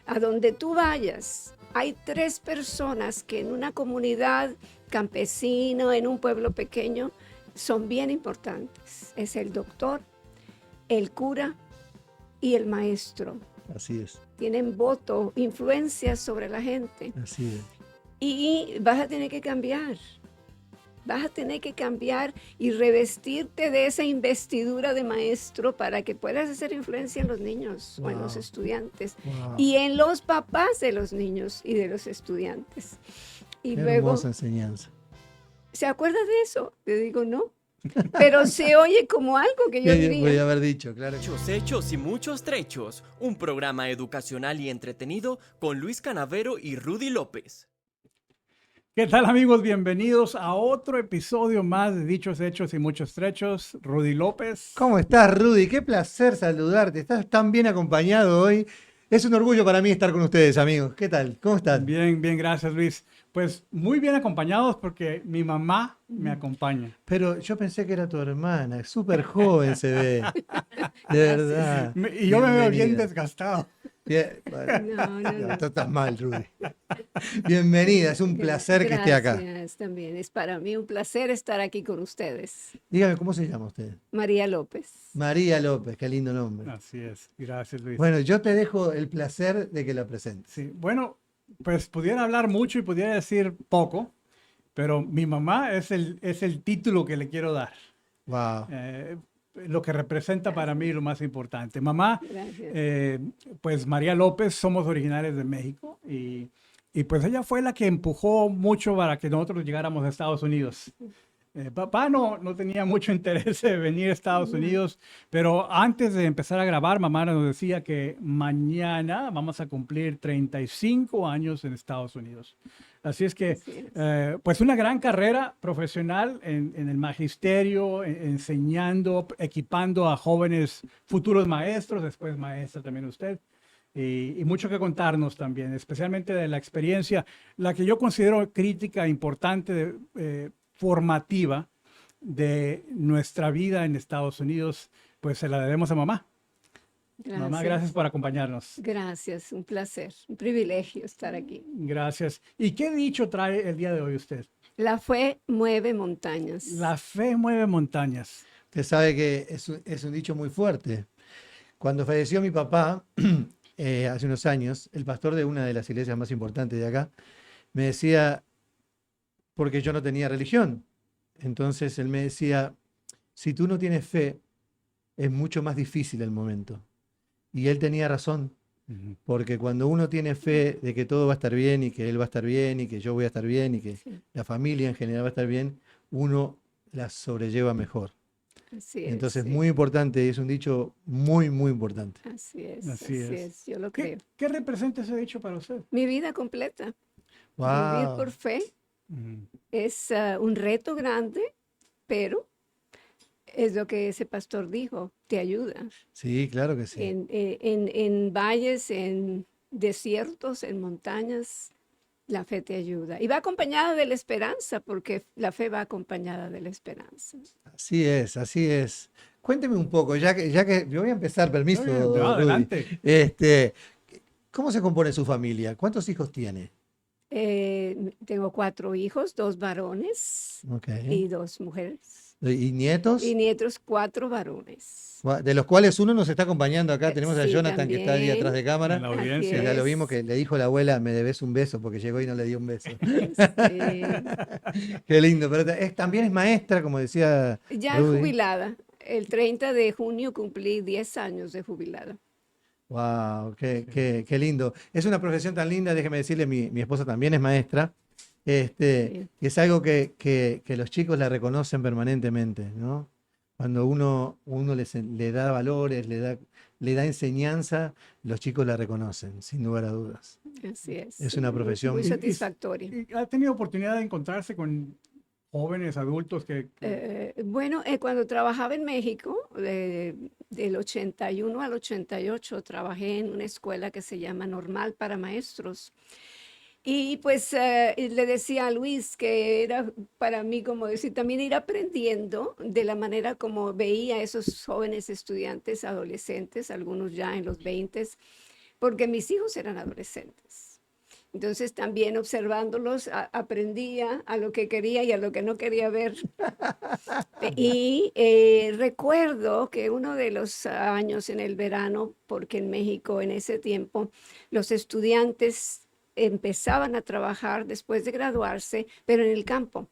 A donde tú vayas, hay 3 personas que en una comunidad campesina, en un pueblo pequeño, son bien importantes. Es el doctor, el cura y el maestro. Así es, Tienen voto, influencia sobre la gente. así es. Y vas a tener que cambiar. Vas a tener que cambiar y revestirte de esa investidura de maestro para que puedas hacer influencia en los niños o en los Wow. estudiantes Wow. y en los papás de los niños y de los estudiantes. Y Qué luego, hermosa enseñanza. ¿se acuerda de eso? Le digo, no. Pero se oye como algo que yo ¿Qué podía diría. haber dicho? Claro. Muchos hechos y muchos trechos. Un programa educacional y entretenido con Luis Canavero y Rudy López. ¿Qué tal, amigos? Bienvenidos a otro episodio más de Dichos Hechos y Muchos Trechos. Rudy López. ¿Cómo estás, Rudy? Qué placer saludarte. Estás tan bien acompañado hoy. Es un orgullo para mí estar con ustedes, amigos. ¿Qué tal? ¿Cómo están? Bien, bien, gracias, Luis. Pues muy bien acompañados porque mi mamá me acompaña. Pero yo pensé que era tu hermana. Es súper joven se ve. De verdad. Y yo me veo bien Bienvenida. desgastado. Bien, bueno, No. tú estás mal, Rudy. Bienvenida. Es un placer que esté acá. Gracias también. Es para mí un placer estar aquí con ustedes. Dígame, ¿cómo se llama usted? María López. María López. Qué lindo nombre. Así es. Gracias, Luis. Bueno, yo te dejo el placer de que la presentes. Sí, bueno, pues pudiera hablar mucho y pudiera decir poco, pero mi mamá es el título que le quiero dar. Wow. Lo que representa para mí lo más importante. Mamá, Gracias. pues María López, somos originarios de México y pues ella fue la que empujó mucho para que nosotros llegáramos a Estados Unidos. Papá no tenía mucho interés de venir a Estados Unidos, pero antes de empezar a grabar, mamá nos decía que mañana vamos a cumplir 35 años en Estados Unidos. Así es que, Así es. pues una gran carrera profesional en el magisterio, enseñando, equipando a jóvenes futuros maestros, después maestra también usted. Y mucho que contarnos también, especialmente de la experiencia, la que yo considero crítica, importante, formativa de nuestra vida en Estados Unidos, pues se la debemos a mamá. Mamá, gracias por acompañarnos. Gracias, un placer, un privilegio estar aquí. Gracias. ¿Y qué dicho trae el día de hoy usted? La fe mueve montañas. La fe mueve montañas. Usted sabe que es un dicho muy fuerte. Cuando falleció mi papá, hace unos años, el pastor de una de las iglesias más importantes de acá, me decía, porque yo no tenía religión. Entonces él me decía, si tú no tienes fe, es mucho más difícil el momento. Y él tenía razón, porque cuando uno tiene fe de que todo va a estar bien y que él va a estar bien y que yo voy a estar bien y que Sí, la familia en general va a estar bien, uno la sobrelleva mejor. así es. Entonces, Sí. muy importante, y es un dicho muy, muy importante. Así es, Así así es. es, yo lo ¿Qué, creo. qué representa ese dicho para usted? Mi vida completa, vivir ¡Wow! por fe Ujú. es un reto grande, pero es lo que ese pastor dijo, te ayuda. Sí, claro que sí. En valles, en desiertos, en montañas, la fe te ayuda. Y va acompañada de la esperanza, porque la fe va acompañada de la esperanza. Así es, así es. Cuénteme un poco, ya que yo voy a empezar, permiso, Muy bien, no, Rudy. adelante. ¿Cómo se compone su familia? ¿Cuántos hijos tiene? Tengo 4 hijos, 2 varones Ok. y 2 mujeres. ¿Y nietos? Y nietos, 4 varones. De los cuales uno nos está acompañando acá. Tenemos a Sí, Jonathan que está ahí atrás de En cámara. la Así audiencia. Que ya lo es. vimos que le dijo la abuela, me debes un beso, porque llegó y no le dio un beso. Sí. Qué lindo, pero también es maestra, como decía Ya Rudy. jubilada. El 30 de junio cumplí 10 años de jubilada. Wow, qué, Sí. qué lindo. Es una profesión tan linda, déjeme decirle, mi esposa también es maestra. Sí. Y es algo que los chicos la reconocen permanentemente, ¿no? Cuando uno le da valores, le da enseñanza, los chicos la reconocen, sin lugar a dudas. Así es. Es una profesión Muy Y- y- satisfactoria. ¿Y ha tenido oportunidad de encontrarse con jóvenes adultos Bueno, cuando trabajaba en México, del 81 al 88, trabajé en una escuela que se llama Normal para Maestros. Y pues le decía a Luis que era para mí como decir, también ir aprendiendo de la manera como veía a esos jóvenes estudiantes, adolescentes, algunos ya en los 20, porque mis hijos eran adolescentes. Entonces también observándolos aprendía a lo que quería y a lo que no quería ver. Y recuerdo que uno de los años en el verano, porque en México en ese tiempo los estudiantes empezaban a trabajar después de graduarse, pero en el campo,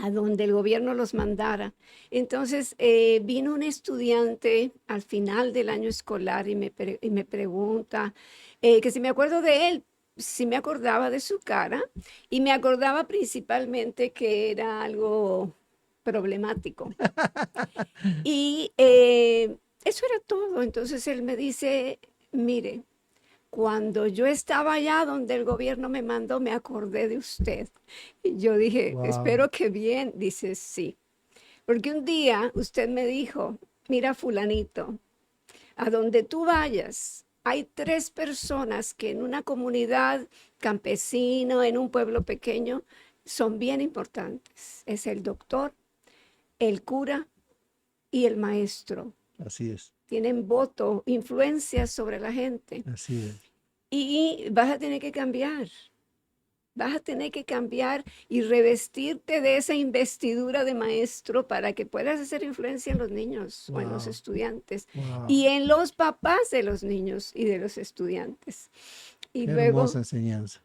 a donde el gobierno los mandara. Entonces vino un estudiante al final del año escolar y me pregunta que si me acuerdo de él, si me acordaba de su cara, y me acordaba principalmente que era algo problemático. Y eso era todo. Entonces él me dice, mire, cuando yo estaba allá donde el gobierno me mandó, me acordé de usted. Y yo dije, Wow. espero que bien. Dice, sí. Porque un día usted me dijo, mira fulanito, a donde tú vayas, hay 3 personas que en una comunidad campesino, en un pueblo pequeño, son bien importantes. Es el doctor, el cura y el maestro. Así es, Tienen voto, influencia sobre la gente. así es. Y vas a tener que cambiar. Vas a tener que cambiar y revestirte de esa investidura de maestro para que puedas hacer influencia en los niños o en los Wow, estudiantes wow. y en los papás de los niños y de los estudiantes. Y Qué luego, hermosa enseñanza.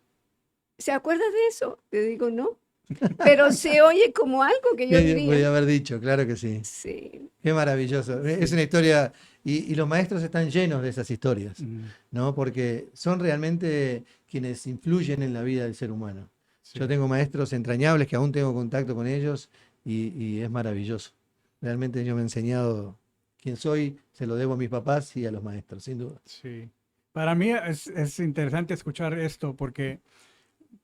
¿se acuerda de eso? Le digo, no, pero se oye como algo que yo ¿Qué podía diría. haber dicho? Claro que sí. Sí, Qué maravilloso. Es sí, una historia, y los maestros están llenos de esas historias, Mm, ¿no? Porque son realmente quienes influyen en la vida del ser humano. Yo sí. tengo maestros entrañables que aún tengo contacto con ellos y es maravilloso. Realmente ellos me han enseñado quién soy, se lo debo a mis papás y a los maestros, sin duda. Sí. Para mí es interesante escuchar esto porque,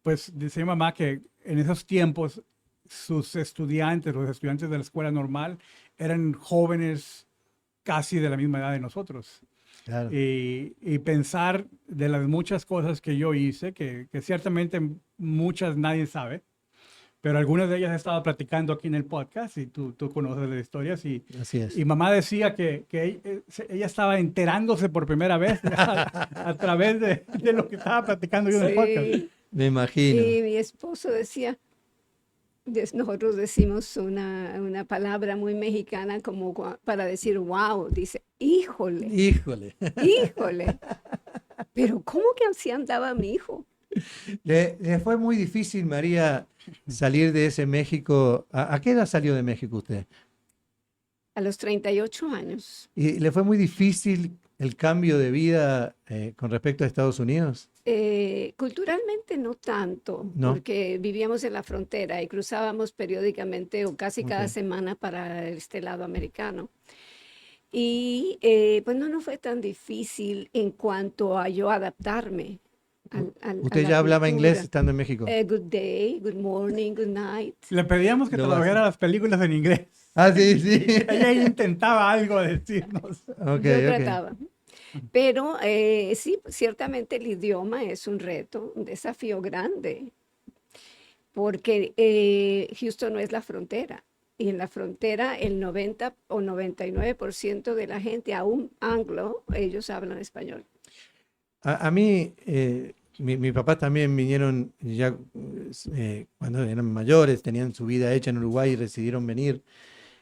pues, decía mi mamá que en esos tiempos sus estudiantes, los estudiantes de la escuela normal, eran jóvenes casi de la misma edad de nosotros. Claro. Y pensar de las muchas cosas que yo hice, que ciertamente muchas nadie sabe, pero algunas de ellas he estado platicando aquí en el podcast y tú conoces las historias. Así es. Y mamá decía que ella estaba enterándose por primera vez a través de lo que estaba platicando yo en el podcast. sí. Me imagino. Y mi esposo decía, nosotros decimos una palabra muy mexicana como para decir wow, dice, híjole, Híjole. híjole, pero ¿cómo que así andaba mi hijo? Le fue muy difícil, María, salir de ese México. ¿A qué edad salió de México usted? A los 38 años. ¿Y le fue muy difícil el cambio de vida con respecto a Estados Unidos? Culturalmente no tanto, No. porque vivíamos en la frontera y cruzábamos periódicamente o casi cada Ok. semana para este lado americano. Y pues no fue tan difícil en cuanto a yo adaptarme a ¿Usted la ya hablaba inglés cultura. estando en México? Good day, good morning, good night. Le pedíamos que Lo tradujera básico. las películas en inglés. Ah, sí, sí. Ella intentaba algo decirnos. Ok, Yo ok. trataba. Pero sí, ciertamente el idioma es un reto, un desafío grande, porque Houston no es la frontera. Y en la frontera el 90 o 99% de la gente, aún anglo, ellos hablan español. A mí, mi papá también vinieron ya cuando eran mayores, tenían su vida hecha en Uruguay y decidieron venir.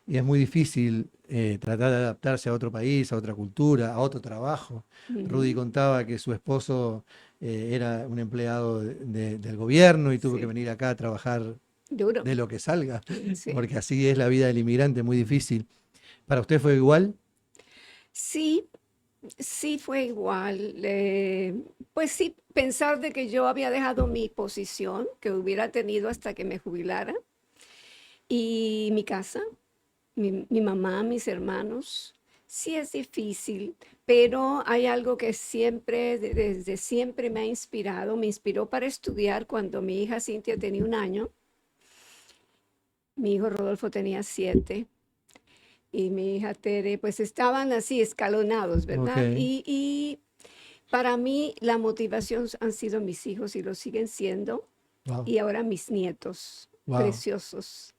Y es muy difícil tratar de adaptarse a otro país, a otra cultura, a otro trabajo. Rudy Ujú. contaba que su esposo era un empleado del gobierno y tuvo que Sí, venir acá a trabajar duro. de lo que salga, Sí. porque así es la vida del inmigrante, muy difícil. ¿Para usted fue igual? Sí, sí fue igual. Pues sí, pensar de que yo había dejado mi posición que hubiera tenido hasta que me jubilara y mi casa, mi mamá, mis hermanos. Sí es difícil, pero hay algo que siempre, desde siempre me ha inspirado. Me inspiró para estudiar cuando mi hija Cintia tenía 1 año, mi hijo Rodolfo tenía 7 y mi hija Tere, pues estaban así escalonados, Ok, ¿verdad? Y para mí la motivación han sido mis hijos y lo siguen siendo, wow, y ahora mis nietos, wow. preciosos.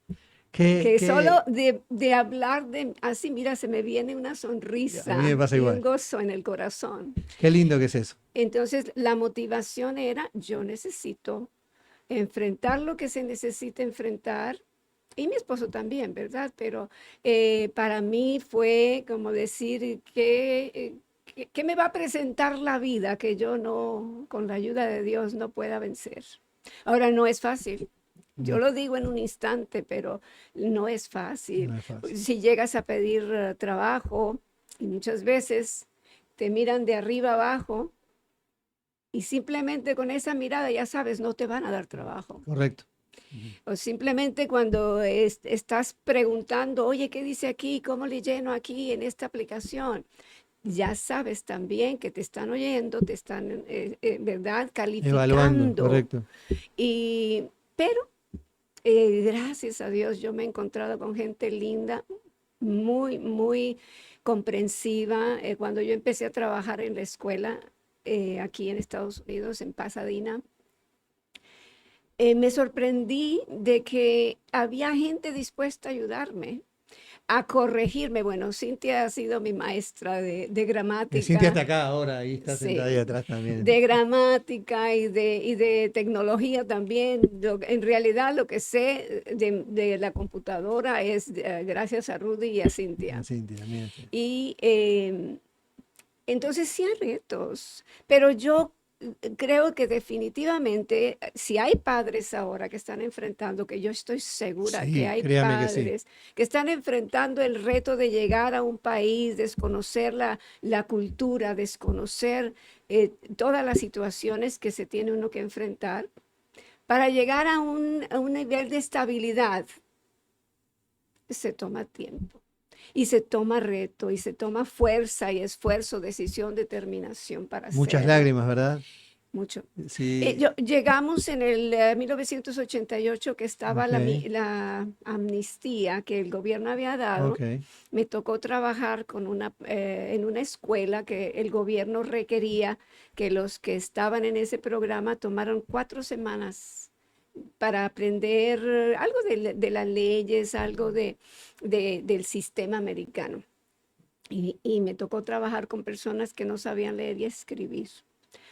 Que, que solo de hablar de así, mira, se me viene una a sonrisa mí me pasa y un igual. gozo en el corazón. Qué lindo que es eso. Entonces, la motivación era, yo necesito enfrentar lo que se necesita enfrentar, y mi esposo también, ¿verdad? Pero para mí fue como decir que me va a presentar la vida que yo no, con la ayuda de Dios, no pueda vencer. Ahora, no es fácil. Yo No, lo digo en un instante, pero no es fácil. no es fácil. Si llegas a pedir trabajo, y muchas veces te miran de arriba abajo, y simplemente con esa mirada ya sabes, no te van a dar trabajo. Correcto. O simplemente cuando estás preguntando, oye, ¿qué dice aquí? ¿Cómo le lleno aquí en esta aplicación? Ya sabes también que te están oyendo, te están, ¿verdad? Evaluando, Calificando. correcto. Pero gracias a Dios yo me he encontrado con gente linda, muy, muy comprensiva. Cuando yo empecé a trabajar en la escuela aquí en Estados Unidos, en Pasadena, me sorprendí de que había gente dispuesta a ayudarme, a corregirme. Bueno, Cintia ha sido mi maestra de Cintia está gramática, acá ahora, ahí está sentada ahí sí, atrás también. de gramática y de tecnología también. En realidad lo que sé de la computadora es gracias a Rudy y a Cintia. Cintia, mira. Sí. Y entonces sí hay retos, pero yo creo que definitivamente, si hay padres ahora que están enfrentando, que yo estoy segura que Sí, hay créame que sí. padres que están enfrentando el reto de llegar a un país, desconocer la cultura, desconocer todas las situaciones que se tiene uno que enfrentar, para llegar a un nivel de estabilidad, se toma tiempo. Y se toma reto, y se toma fuerza y esfuerzo, decisión, determinación para Muchas hacerlo. lágrimas, ¿verdad? Mucho. Sí, Llegamos en el 1988 que estaba ok, la amnistía que el gobierno había dado. ok. Me tocó trabajar en una escuela que el gobierno requería que los que estaban en ese programa tomaran 4 semanas para aprender algo de las leyes, algo del sistema americano. Y me tocó trabajar con personas que no sabían leer y escribir.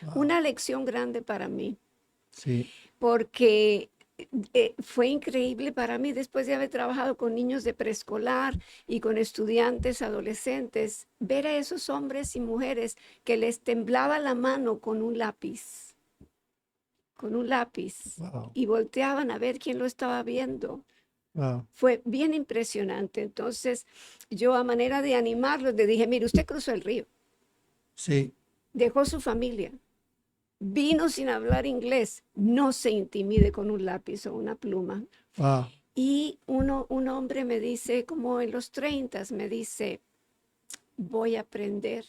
Wow, Una lección grande para mí, sí, porque fue increíble para mí después de haber trabajado con niños de preescolar y con estudiantes adolescentes, ver a esos hombres y mujeres que les temblaba la mano con un lápiz, wow, y volteaban a ver quién lo estaba viendo. wow. Fue bien impresionante. Entonces, yo a manera de animarlos, le dije, mire, usted cruzó el río, Sí, dejó su familia, vino sin hablar inglés, no se intimide con un lápiz o una pluma. wow. Y un hombre me dice, como en los 30, me dice, voy a aprender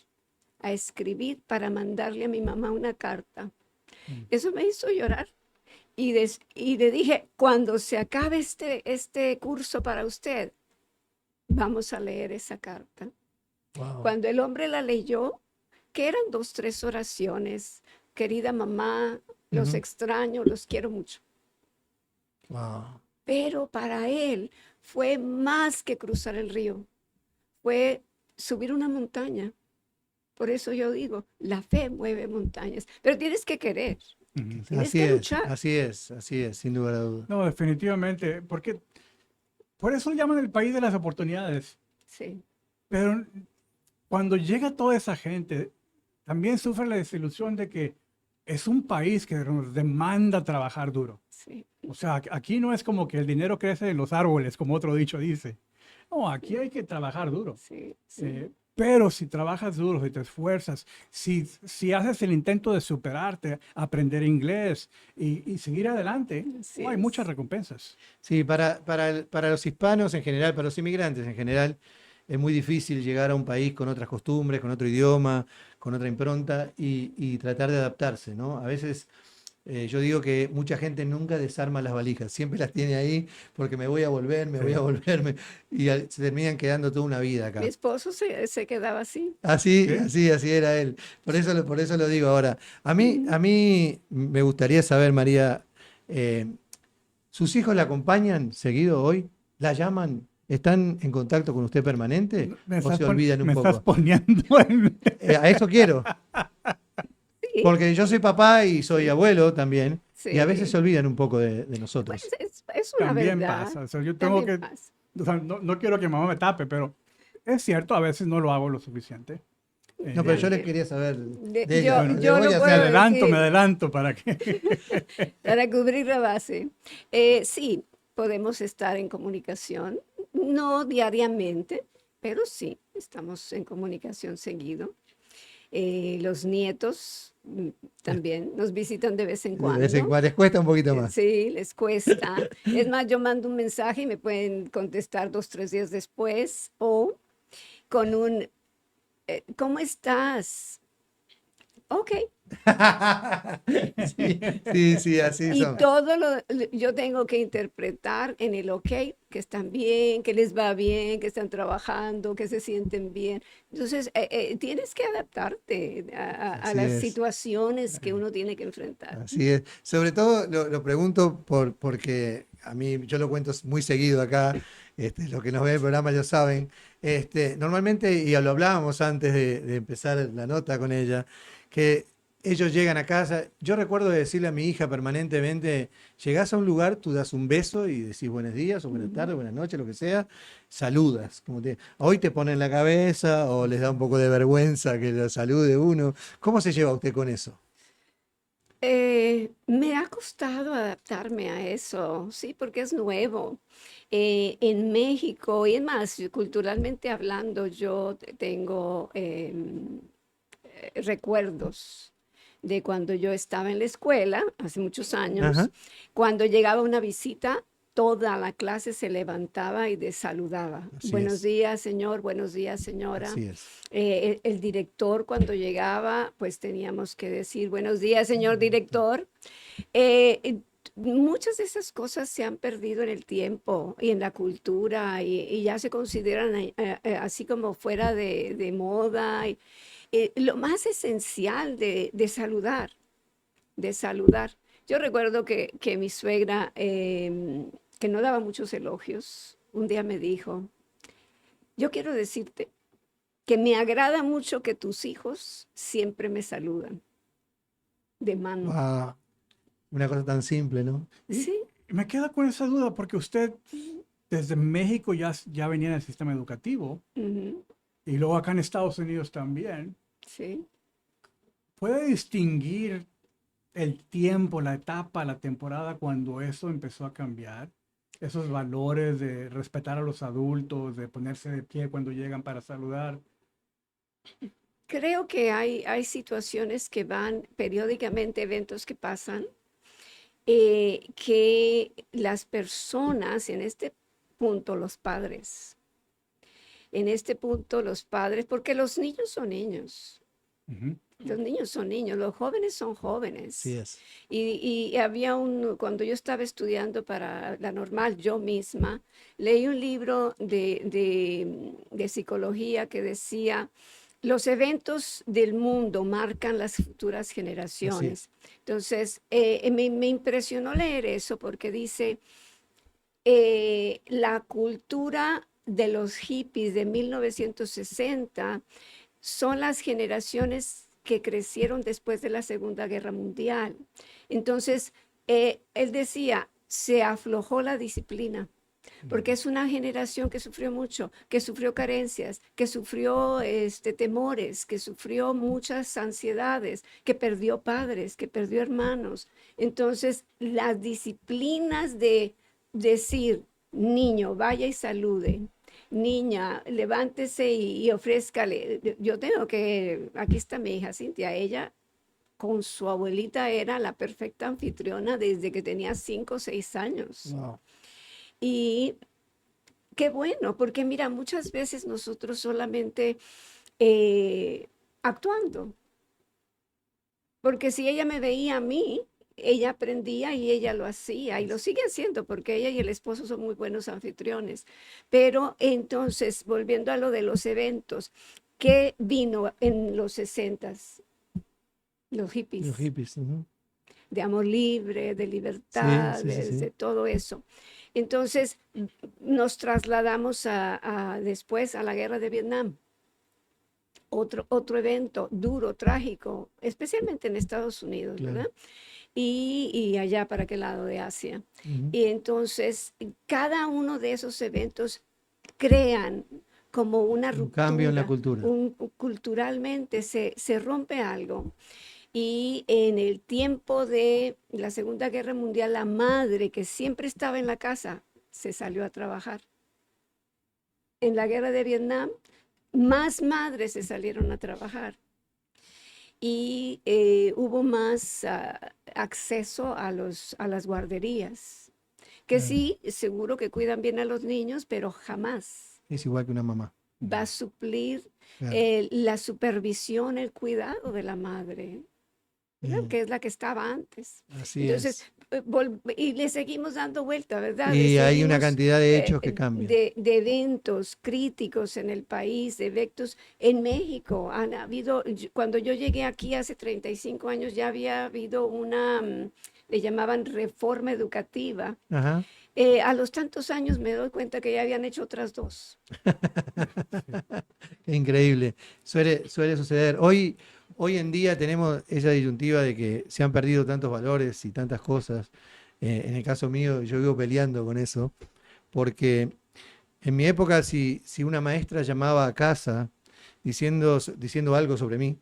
a escribir para mandarle a mi mamá una carta. Eso me hizo llorar. Y le dije, cuando se acabe este curso para usted, vamos a leer esa carta. Wow. Cuando el hombre la leyó, que eran 2, 3 oraciones, querida mamá, los Ujú. extraño, los quiero mucho. Wow. Pero para él fue más que cruzar el río, fue subir una montaña. Por eso yo digo, la fe mueve montañas, pero tienes que querer, Ujú. tienes Así que es, luchar. así es, así es, sin lugar a dudas. No, definitivamente, porque por eso llaman el país de las oportunidades. Sí, Pero cuando llega toda esa gente, también sufre la desilusión de que es un país que nos demanda trabajar duro. sí, O sea, aquí no es como que el dinero crece en los árboles, como otro dicho dice. No, aquí hay que trabajar duro. sí, sí. Pero si trabajas duro, si te esfuerzas, si haces el intento de superarte, aprender inglés y seguir adelante, Así hay es. muchas recompensas. Sí, para los hispanos en general, para los inmigrantes en general, es muy difícil llegar a un país con otras costumbres, con otro idioma, con otra impronta y tratar de adaptarse, ¿no? A veces yo digo que mucha gente nunca desarma las valijas, siempre las tiene ahí porque me voy a volver, me voy a Sí. volver, se terminan quedando toda una vida Mi acá. esposo se quedaba así. Así, ¿Sí? así, así era él. Por eso lo digo ahora. Mm. A mí me gustaría saber, María, ¿sus hijos la acompañan seguido hoy? ¿La llaman? ¿Están en contacto con usted permanente? Me ¿O estás, se olvidan un me estás poco? poniendo en... A eso quiero. Sí, Porque yo soy papá y soy abuelo también. Y a veces se sí. olvidan un poco de Pues nosotros. es una También verdad, pasa. O sea, yo tengo también que, pasa. o sea, no quiero que mamá me tape, pero es cierto, a veces no lo hago lo suficiente. No, pero yo Eh, le También. quería saber de ella. Yo, bueno, De yo hoy lo a me puedo ser. me decir adelanto para que... para cubrir la base. Sí, podemos estar en comunicación, no diariamente, pero sí, estamos en comunicación seguido. Los nietos también nos visitan de vez en De vez en cuando. cuando les cuesta un poquito más. Sí, les cuesta. Es más, yo mando un mensaje y me pueden contestar 2, 3 días después o con un, ¿cómo estás? Ok. Sí, sí, sí, así Y son. todo yo tengo que interpretar en el ok, que están bien, que les va bien, que están trabajando, que se sienten bien. Entonces, tienes que adaptarte a Así las es. situaciones que uno tiene que enfrentar. Así es. Sobre todo lo pregunto porque a mí, yo lo cuento muy seguido acá, los que nos ven el programa ya saben. Normalmente, y lo hablábamos antes de empezar la nota con ella, que ellos llegan a casa. Yo recuerdo de decirle a mi hija permanentemente, llegás a un lugar, tú das un beso y decís buenos días o buenas Ujú. tardes, buenas noches, lo que sea, saludas. Hoy te ponen la cabeza o les da un poco de vergüenza que lo salude uno. ¿Cómo se lleva usted con eso? Me ha costado adaptarme a eso, sí, porque es nuevo. En México, y es más, culturalmente hablando, yo tengo recuerdos de cuando yo estaba en la escuela, hace muchos Ajá, años, cuando llegaba una visita, toda la clase se levantaba y saludaba. así Buenos es. días, señor, buenos días, señora. Así es. El director cuando llegaba, pues teníamos que decir, buenos días, señor director. Eh, eh, Muchas de esas cosas se han perdido en el tiempo y en la cultura y ya se consideran así como fuera de moda. Lo más esencial de saludar, de saludar. Yo recuerdo que mi suegra, que no daba muchos elogios, un día me dijo, yo quiero decirte que me agrada mucho que tus hijos siempre me saludan de mano. Wow, una cosa tan simple, ¿no? Y Sí, me queda con esa duda porque usted desde México ya venía en el sistema educativo ujú, y luego acá en Estados Unidos también. sí. ¿Puede distinguir el tiempo, la etapa, la temporada cuando eso empezó a cambiar? Esos valores de respetar a los adultos, de ponerse de pie cuando llegan para saludar. Creo que hay situaciones que van periódicamente, eventos que pasan, que las personas, en este punto los padres, en este punto los padres, porque los niños son niños. Ujú. Los niños son niños, los jóvenes son Así jóvenes. es. Y había cuando yo estaba estudiando para la normal, yo misma, leí un libro de psicología que decía, los eventos del mundo marcan las futuras Así es. generaciones. Entonces, me impresionó leer eso porque dice, la cultura de los hippies de 1960 son las generaciones que crecieron después de la Segunda Guerra Mundial. Entonces, él decía, se aflojó la disciplina, porque es una generación que sufrió mucho, que sufrió carencias, que sufrió temores, que sufrió muchas ansiedades, que perdió padres, que perdió hermanos. Entonces, las disciplinas de decir, niño, vaya y salude, niña, levántese y ofrézcale. Yo tengo que, aquí está mi hija Cintia, ella con su abuelita era la perfecta anfitriona desde que tenía 5 o 6 años. Wow. Y qué bueno, porque mira, muchas veces nosotros solamente actuando, porque si ella me veía a mí, ella aprendía y ella lo hacía y lo sigue haciendo porque ella y el esposo son muy buenos anfitriones. Pero entonces, volviendo a lo de los eventos, ¿qué vino en los 60s? Los Los hippies. hippies. Ujú. de amor libre, de libertad, sí, sí, sí. de todo eso. Entonces nos trasladamos después a la guerra de Vietnam. Otro evento duro, trágico, especialmente en Estados Unidos, Claro. ¿verdad? Y allá para aquel lado de Asia. Ujú. Y entonces cada uno de esos eventos crean como una Un cambio en la ruptura, cultura. culturalmente se rompe algo. Y en el tiempo de la Segunda Guerra Mundial, la madre que siempre estaba en la casa se salió a trabajar. En la guerra de Vietnam, más madres se salieron a trabajar y hubo más acceso a las guarderías, que Claro. sí, seguro que cuidan bien a los niños, pero jamás Es igual que una mamá. va a suplir Claro. la supervisión, el cuidado de la madre, ¿verdad? Mm, Que es la que estaba antes. así Entonces, es. y le seguimos dando vuelta, ¿verdad? Le Y hay una seguimos cantidad de hechos que cambian. de eventos críticos en el país, de eventos en México. Han habido, cuando yo llegué aquí hace 35 años, ya había habido le llamaban reforma educativa. Ajá. A los tantos años me doy cuenta que ya habían hecho otras dos. Qué increíble. Suele suceder. Hoy en día tenemos esa disyuntiva de que se han perdido tantos valores y tantas cosas. En el caso mío, yo vivo peleando con eso, porque en mi época, si una maestra llamaba a casa diciendo algo sobre mí,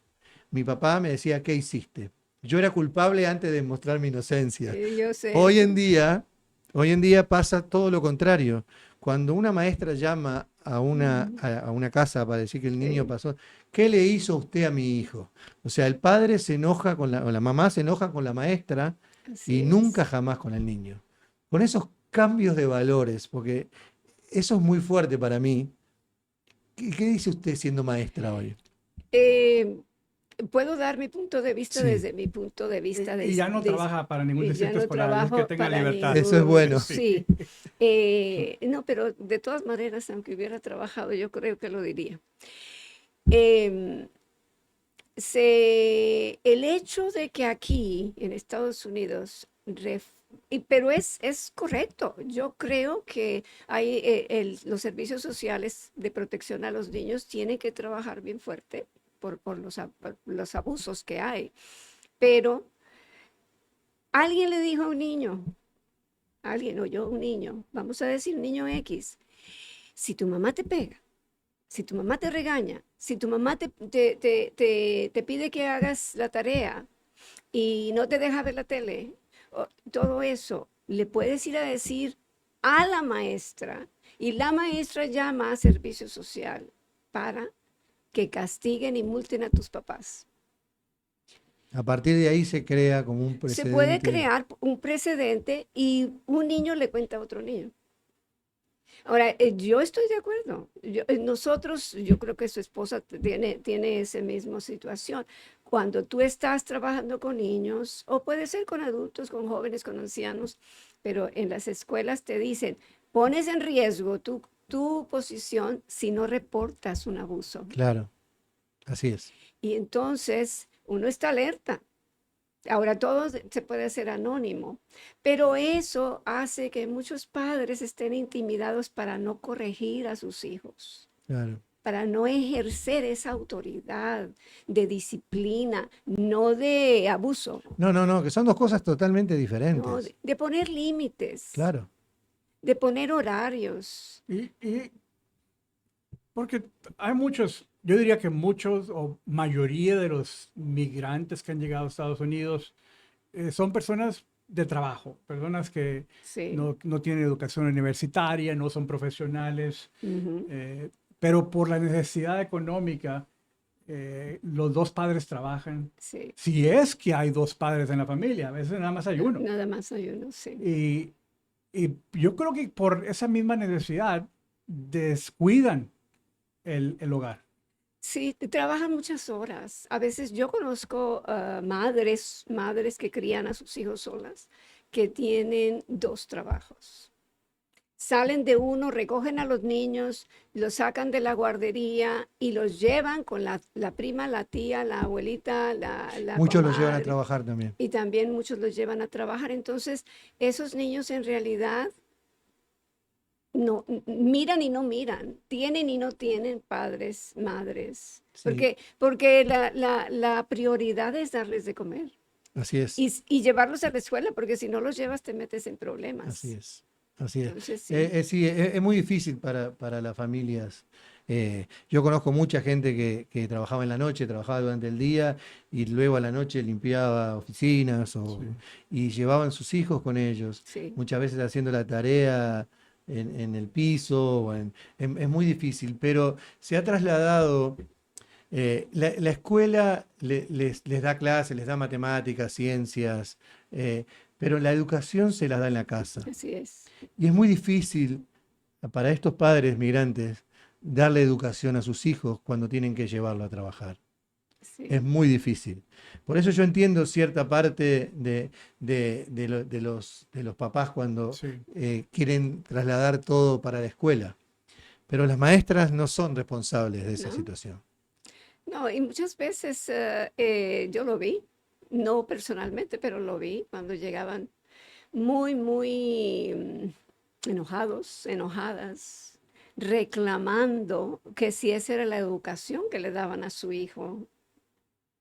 mi papá me decía, ¿qué hiciste? Yo era culpable antes de mostrar mi inocencia. Yo sé Hoy eso. en día, hoy en día pasa todo lo contrario. Cuando una maestra llama a una casa para decir que el niño Sí, pasó, ¿qué le hizo usted a mi hijo? O sea, el padre se enoja o la mamá se enoja con la maestra así y nunca es. jamás con el niño. Con esos cambios de valores, porque eso es muy fuerte para mí. ¿Qué dice usted siendo maestra hoy? Eh, Puedo dar mi punto de vista Sí, desde mi punto de vista Y ya no trabaja para ningún y ya distrito no escolar, es que trabajo tenga para libertad. eso es ningún, bueno. Sí. sí. No, pero de todas maneras, aunque hubiera trabajado, yo creo que lo diría. Em, el hecho de que aquí en Estados Unidos, pero es correcto, yo creo que hay, los servicios sociales de protección a los niños tienen que trabajar bien fuerte por por los abusos que hay, pero alguien le dijo a un niño, alguien oyó a un niño, vamos a decir un niño X, si tu mamá te pega, si tu mamá te regaña, si tu mamá te pide que hagas la tarea y no te deja ver la tele, todo eso, le puedes ir a decir a la maestra y la maestra llama a servicio social para que castiguen y multen a tus papás. A partir de ahí se crea como un Se puede precedente. crear un precedente y un niño le cuenta a otro niño. Ahora, yo estoy de acuerdo. Nosotros, yo creo que su esposa tiene esa misma situación. Cuando tú estás trabajando con niños, o puede ser con adultos, con jóvenes, con ancianos, pero en las escuelas te dicen, pones en riesgo tu posición si no reportas un abuso. Claro, así es. Y entonces uno está alerta. Ahora todo se puede hacer anónimo, pero eso hace que muchos padres estén intimidados para no corregir a sus hijos, Claro. para no ejercer esa autoridad de disciplina, no de abuso, No, no, no, que son dos cosas totalmente no, diferentes. de poner límites, Claro, de poner horarios. Y porque hay muchos, yo diría que muchos o mayoría de los migrantes que han llegado a Estados Unidos son personas de trabajo, personas que Sí. no tienen educación universitaria, no son profesionales, Ujú, pero por la necesidad económica, los dos padres trabajan. sí. Si es que hay dos padres en la familia, a veces nada más hay uno. Nada más hay uno, sí. Y yo creo que por esa misma necesidad descuidan el hogar. Sí, trabajan muchas horas. A veces yo conozco madres que crían a sus hijos solas, que tienen dos trabajos. salen de uno, recogen a los niños, los sacan de la guardería y los llevan con la prima, la tía, la abuelita, la Muchos los llevan a comadre, trabajar también. y también muchos los llevan a trabajar. Entonces, esos niños en realidad no miran y no miran, tienen y no tienen padres, madres, Sí, porque la prioridad es darles de comer así es, y llevarlos a la escuela, porque si no los llevas te metes en así problemas. es, así es. Entonces, sí, Sí, es muy difícil para las familias. Yo conozco mucha gente que trabajaba en la noche, trabajaba durante el día y luego a la noche limpiaba oficinas Sí. y llevaban sus hijos con ellos, sí, muchas veces haciendo la tarea en el piso. Es muy difícil, pero se ha trasladado. La escuela les da clases, les da matemáticas, ciencias, eh, pero la educación se las da en la casa. así es. Y es muy difícil para estos padres migrantes darle educación a sus hijos cuando tienen que llevarlo a trabajar. Sí. Es muy difícil. Por eso yo entiendo cierta parte de los papás cuando Sí. quieren trasladar todo para la escuela. Pero las maestras no son responsables de esa ¿No? situación. No, y muchas veces yo lo vi, no personalmente, pero lo vi cuando llegaban muy enojados, enojadas, reclamando que si esa era la educación que le daban a su hijo,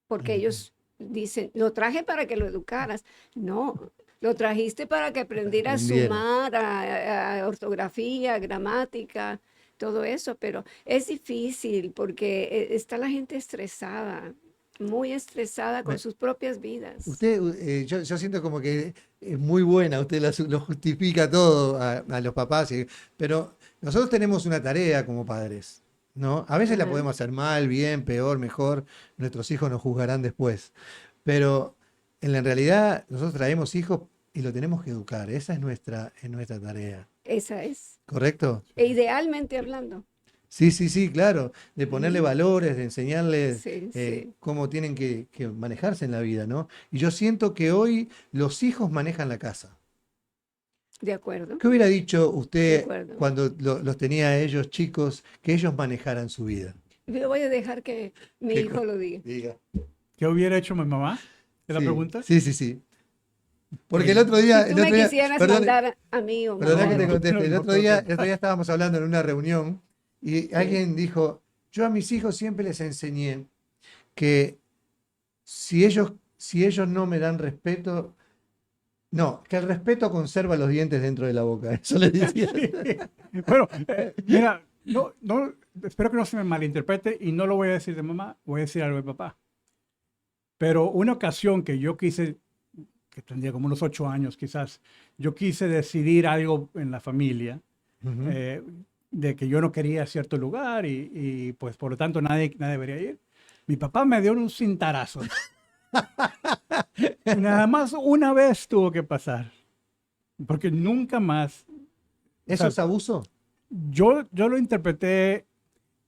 porque Ujú. ellos dicen, lo traje para que lo educaras. No, lo trajiste para que aprendiera a Aprendiera. sumar, a ortografía, gramática, todo eso, pero es difícil porque está la gente estresada, muy estresada con Me- sus propias vidas. Usted, yo siento como que es muy buena, usted lo justifica todo a los papás, pero nosotros tenemos una tarea como padres, ¿no? A veces la Ajá, podemos hacer mal, bien, peor, mejor, nuestros hijos nos juzgarán después, pero en la realidad nosotros traemos hijos y lo tenemos que educar, esa es nuestra tarea, esa es. ¿correcto? E idealmente hablando. Sí, sí, sí, claro, de ponerle Ujú. valores, de enseñarles Sí, sí, cómo tienen que manejarse en la vida, ¿no? Y yo siento que hoy los hijos manejan la casa. de acuerdo, ¿Qué hubiera dicho de usted acuerdo. cuando los tenía a ellos chicos, que ellos manejaran su vida? Yo voy a dejar que mi ¿Qué hijo lo diga. diga? ¿Qué hubiera hecho mi mamá? ¿Es la Sí, pregunta? sí, sí, sí. Porque Pues, Si tú el me otro día, quisieras perdón, mandar a mí o perdona que no, te mandar, no, conteste, no creo que... el otro día estábamos hablando en una reunión y sí, alguien dijo, yo a mis hijos siempre les enseñé que si ellos no me dan respeto, no, que el respeto conserva los dientes dentro de la boca. Eso le decía. Bueno, mira, espero que no se me malinterprete y no lo voy a decir de mamá, voy a decir algo de papá. Pero una ocasión que yo quise, que tendría como unos 8 años quizás, yo quise decidir algo en la familia, Ujú. de que yo no quería cierto lugar y pues por lo tanto nadie debería ir. Mi papá me dio un cintarazo. Nada más una vez tuvo que pasar, porque nunca más, o ¿Eso sea, es abuso? yo lo interpreté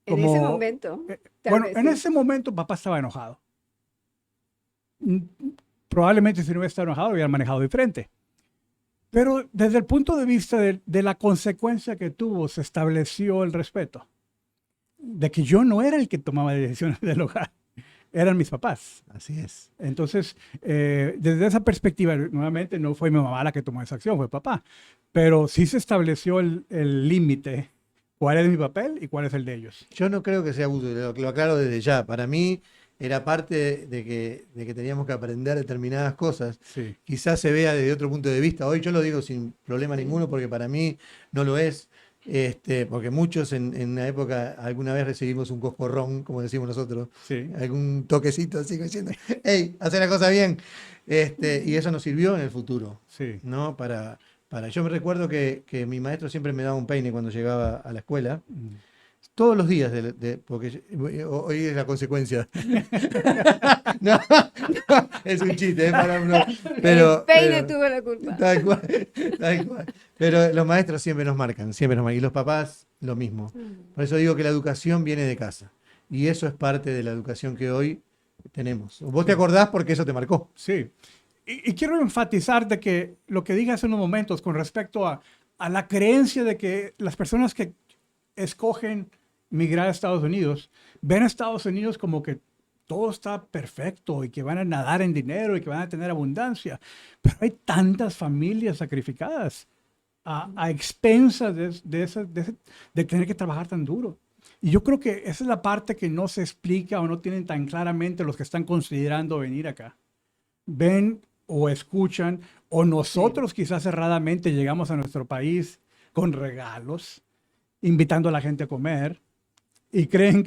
en ese como, momento, tal bueno, vez en sí. ese momento papá estaba enojado. Mm, Probablemente si no hubiera estado enojado, hubiera manejado diferente. Pero desde el punto de vista de la consecuencia que tuvo, se estableció el respeto. De que yo no era el que tomaba decisiones del hogar, eran mis papás. Así es. Entonces, desde esa perspectiva, nuevamente no fue mi mamá la que tomó esa acción, fue papá. Pero sí se estableció el límite, cuál es mi papel y cuál es el de ellos. Yo no creo que sea abuso, lo aclaro desde ya. Para mí era parte de que teníamos que aprender determinadas cosas. Sí, Quizás se vea desde otro punto de vista. Hoy yo lo digo sin problema Sí. ninguno porque para mí no lo es. Porque muchos en la época alguna vez recibimos un coscorrón, como decimos nosotros, sí, algún toquecito así como diciendo, hey, hacer la cosa bien. Y eso nos sirvió en el futuro, sí. ¿no? Yo me recuerdo que mi maestro siempre me daba un peine cuando llegaba a la escuela, Mm. todos los días, porque hoy es la consecuencia. No, es un chiste, para uno. El Pero, peine pero- tuvo la culpa. tal cual, tal cual. Pero los maestros siempre nos marcan, siempre nos marcan. Y los papás, lo mismo. Por eso digo que la educación viene de casa. Y eso es parte de la educación que hoy tenemos. Vos te acordás porque eso te marcó. Sí. Y quiero enfatizar de que lo que dije hace unos momentos con respecto a a la creencia de que las personas que escogen migrar a Estados Unidos ven a Estados Unidos como que todo está perfecto y que van a nadar en dinero y que van a tener abundancia. Pero hay tantas familias sacrificadas a expensas de tener que trabajar tan duro. Y yo creo que esa es la parte que no se explica o no tienen tan claramente los que están considerando venir acá. Ven o escuchan, o nosotros quizás cerradamente llegamos a nuestro país con regalos, invitando a la gente a comer, y creen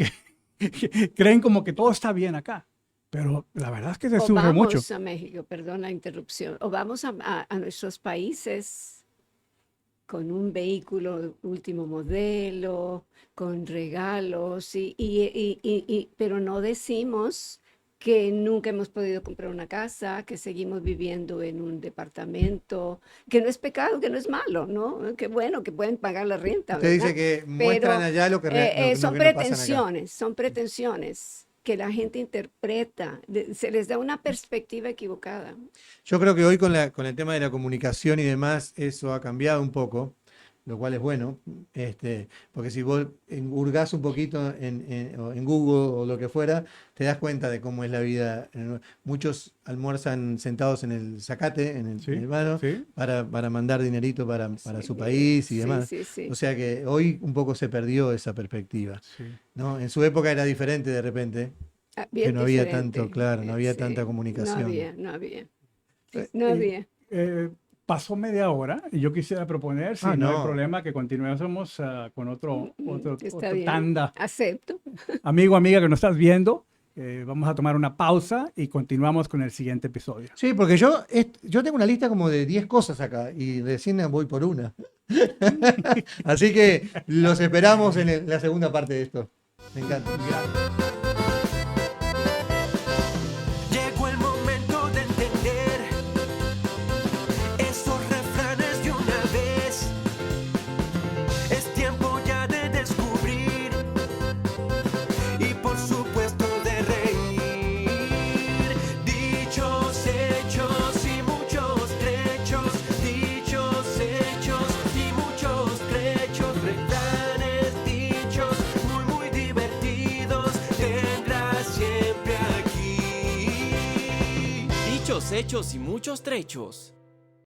creen como que todo está bien acá. Pero la verdad es que se O sufre mucho. vamos a México, perdón la interrupción, o vamos a nuestros países con un vehículo último modelo, con regalos, pero no decimos que nunca hemos podido comprar una casa, que seguimos viviendo en un departamento, que no es pecado, que no es malo, ¿no? Que bueno, que pueden pagar la renta, Usted dice ¿verdad? que muestran allá lo que, Son lo que no pasan acá. son pretensiones que la gente interpreta, se les da una perspectiva equivocada. Yo creo que hoy con el tema de la comunicación y demás, eso ha cambiado un poco, lo cual es bueno, porque si vos hurgás un poquito en Google o lo que fuera, te das cuenta de cómo es la vida. Muchos almuerzan sentados en el zacate, en el vano, Sí. para mandar dinerito para Sí, su país y sí, demás. sí, sí. O sea que hoy un poco se perdió esa perspectiva, Sí. ¿no? En su época era diferente de repente, Ah, que bien no había diferente, tanto, claro, no había sí, tanta comunicación. no había, Eh, no había. Pasó media hora y yo quisiera proponer, si Ah, no hay no. problema, que continuemos con otro Está bien, tanda. acepto. Amigo, amiga que nos estás viendo, vamos a tomar una pausa y continuamos con el siguiente episodio. Sí, porque yo tengo una lista como de 10 cosas acá y recién voy por una. Así que los esperamos en la segunda parte de esto. Me encanta. Llegó el momento de entender esos refranes de una vez. Es tiempo ya de descubrir y por supuesto de reír. Dichos, hechos y muchos trechos. Dichos, hechos y muchos trechos. Refranes dichos muy muy divertidos. Tendrás siempre aquí. Dichos, hechos y muchos trechos.